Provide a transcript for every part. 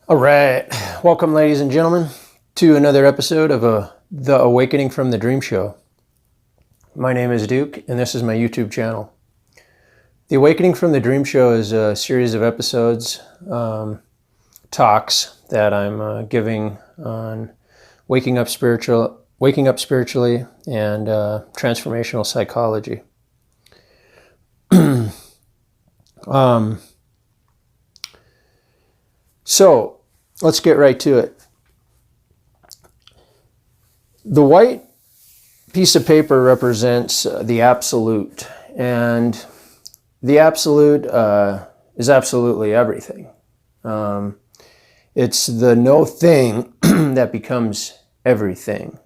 All right, welcome ladies and gentlemen to another episode of The Awakening from the Dream Show. My name is Duke and this is my YouTube channel. The Awakening from the Dream Show is a series of episodes, talks that I'm giving on waking up spiritually and transformational psychology. So let's get right to it. The white piece of paper represents the absolute, and the absolute is absolutely everything. It's the no thing that becomes everything.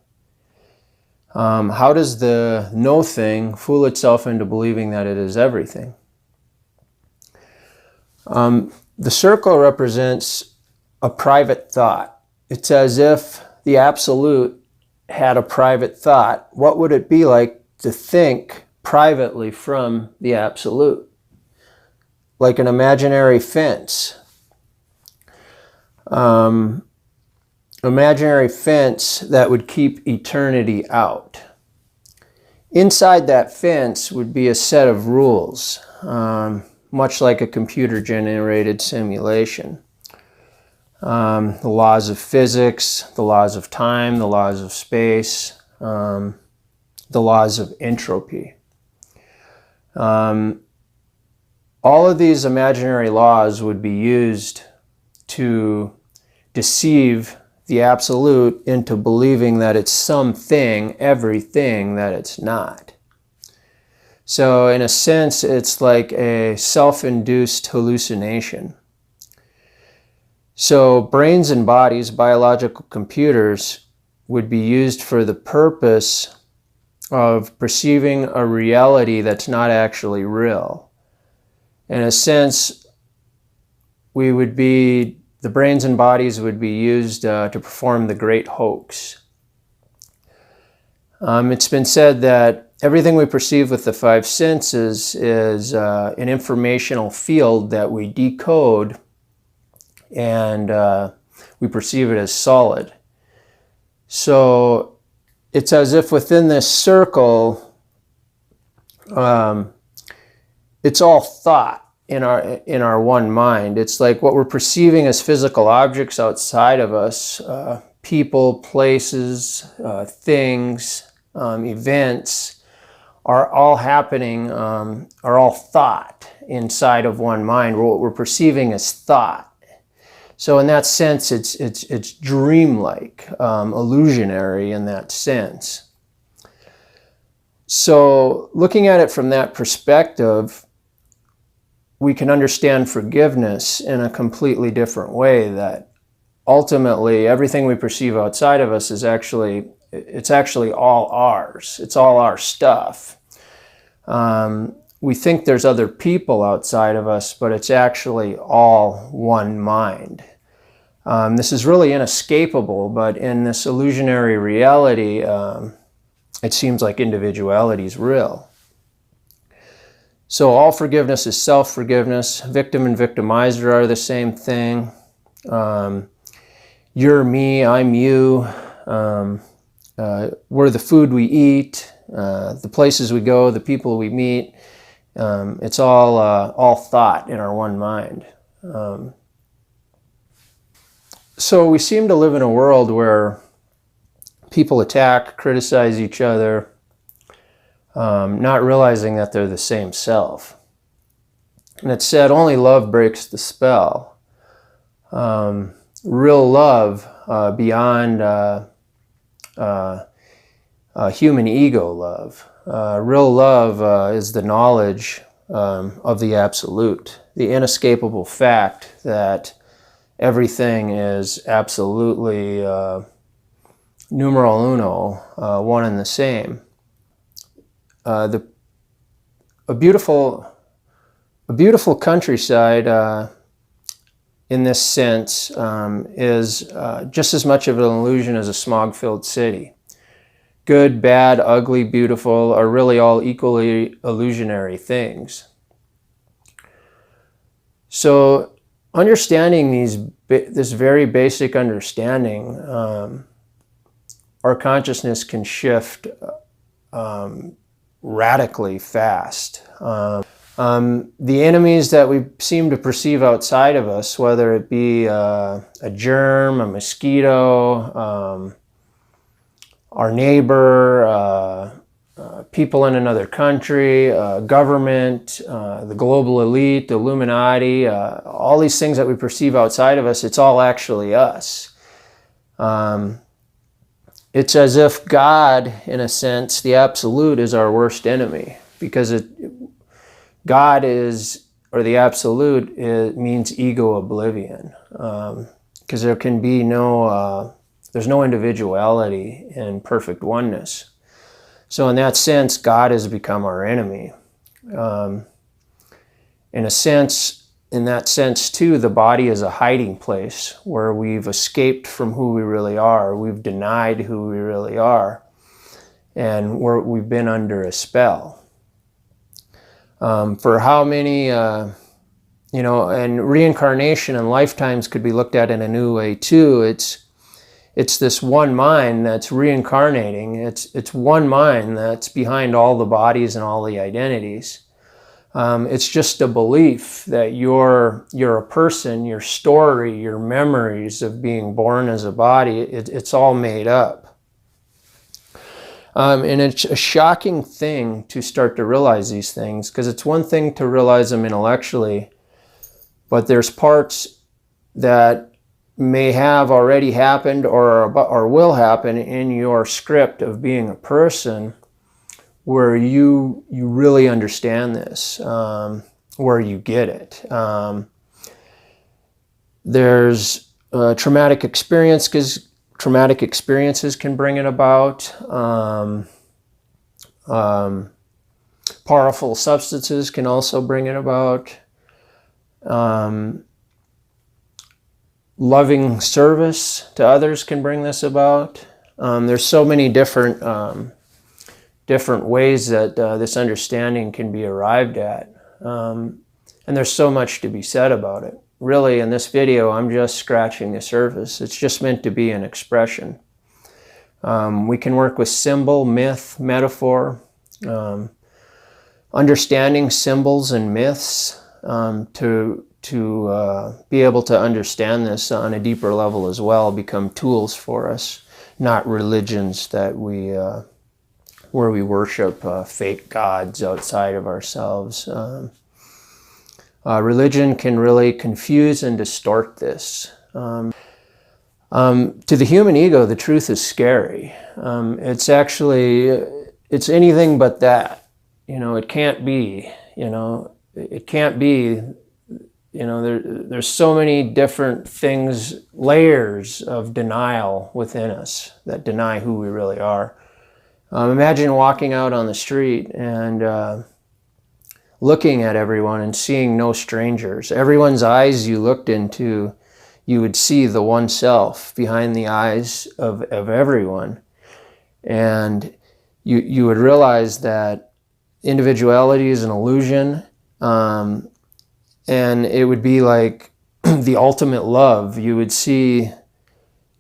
How does the no thing fool itself into believing that it is everything? The circle represents a private thought. It's as if the absolute had a private thought. What would it be like to think privately from the absolute? Like an imaginary fence. Imaginary fence that would keep eternity out. Inside that fence would be a set of rules, much like a computer-generated simulation. The laws of physics, the laws of time, the laws of space, the laws of entropy. All of these imaginary laws would be used to deceive the absolute into believing that it's something, everything that it's not. So in a sense, it's like a self-induced hallucination. So brains and bodies, biological computers, would be used for the purpose of perceiving a reality that's not actually real. In a sense, the brains and bodies would be used to perform the great hoax. It's been said that everything we perceive with the five senses is an informational field that we decode and we perceive it as solid. So it's as if within this circle, it's all thought in our one mind. It's like what we're perceiving as physical objects outside of us, people, places, things, events, are all happening, are all thought inside of one mind. What we're perceiving is thought. So in that sense, it's dreamlike, illusionary in that sense. So looking at it from that perspective, we can understand forgiveness in a completely different way, that ultimately everything we perceive outside of us is actually all ours. It's all our stuff. We think there's other people outside of us, but it's actually all one mind. This is really inescapable, but in this illusionary reality, it seems like individuality is real. So all forgiveness is self-forgiveness. Victim and victimizer are the same thing. You're me, I'm you. We're the food we eat, the places we go, the people we meet. It's all thought in our one mind. So we seem to live in a world where people attack, criticize each other, not realizing that they're the same self. And it's said only love breaks the spell. Real love beyond human ego love. Real love is the knowledge of the absolute, the inescapable fact that everything is absolutely numero uno, one and the same. A beautiful countryside in this sense is just as much of an illusion as a smog-filled city. Good, bad, ugly, beautiful are really all equally illusionary things. So understanding this very basic understanding, our consciousness can shift radically fast. The enemies that we seem to perceive outside of us, whether it be a germ, a mosquito, our neighbor, people in another country, government, the global elite, the Illuminati, all these things that we perceive outside of us, it's all actually us. It's as if God, in a sense, the absolute, is our worst enemy, because God is, or the absolute, means ego oblivion, because there can be there's no individuality in perfect oneness. So in that sense, God has become our enemy. In that sense too, the body is a hiding place where we've escaped from who we really are. We've denied who we really are, and we've been under a spell. For how many, and reincarnation and lifetimes could be looked at in a new way too. It's this one mind that's reincarnating. It's one mind that's behind all the bodies and all the identities. It's just a belief that you're a person, your story, your memories of being born as a body, it's all made up. And it's a shocking thing to start to realize these things, because it's one thing to realize them intellectually, but there's parts that may have already happened or will happen in your script of being a person, where you really understand this, where you get it. There's traumatic experience, because traumatic experiences can bring it about. Powerful substances can also bring it about. Loving service to others can bring this about. There's so many different ways that this understanding can be arrived at. And there's so much to be said about it. Really, in this video, I'm just scratching the surface. It's just meant to be an expression. We can work with symbol, myth, metaphor, understanding symbols and myths to be able to understand this on a deeper level as well, become tools for us, not religions that where we worship fake gods outside of ourselves. Religion can really confuse and distort this. To the human ego, the truth is scary. It's anything but that. It can't be. It can't be. There's so many different things, layers of denial within us that deny who we really are. Imagine walking out on the street and looking at everyone and seeing no strangers. Everyone's eyes you looked into, you would see the one self behind the eyes of everyone. And you would realize that individuality is an illusion. And it would be like the ultimate love. You would see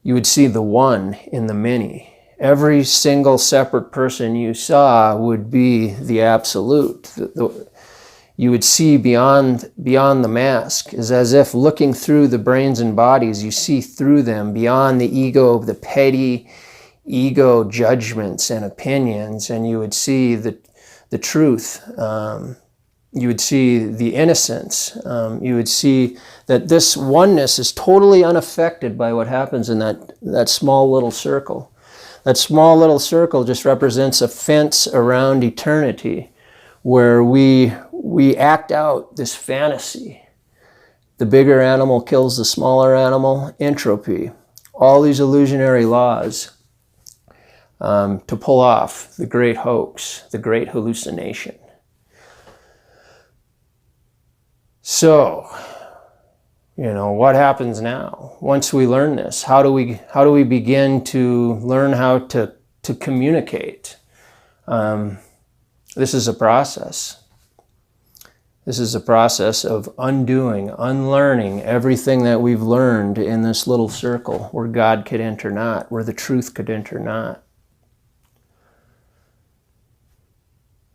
the one in the many. Every single separate person you saw would be the absolute. You would see beyond the mask. It's as if looking through the brains and bodies, you see through them, beyond the ego, the petty ego judgments and opinions, and you would see the truth. You would see the innocence. You would see that this oneness is totally unaffected by what happens in that small little circle. That small little circle just represents a fence around eternity, where we act out this fantasy. The bigger animal kills the smaller animal. Entropy. All these illusionary laws to pull off the great hoax, the great hallucination. So, what happens now? Once we learn this, how do we begin to learn how to communicate? This is a process. This is a process of undoing, unlearning everything that we've learned in this little circle where God could enter not, where the truth could enter not.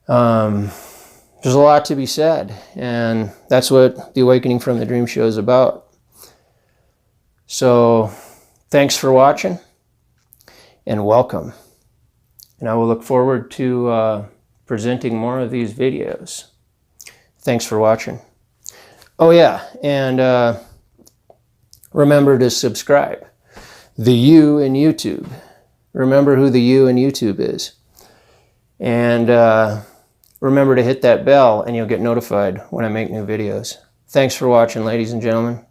There's a lot to be said, and that's what the Awakening from the Dream show is about. So, thanks for watching, and welcome. And I will look forward to presenting more of these videos. Thanks for watching. Oh yeah, and remember to subscribe. The you in YouTube. Remember who the you in YouTube is. And remember to hit that bell and you'll get notified when I make new videos. Thanks for watching, ladies and gentlemen.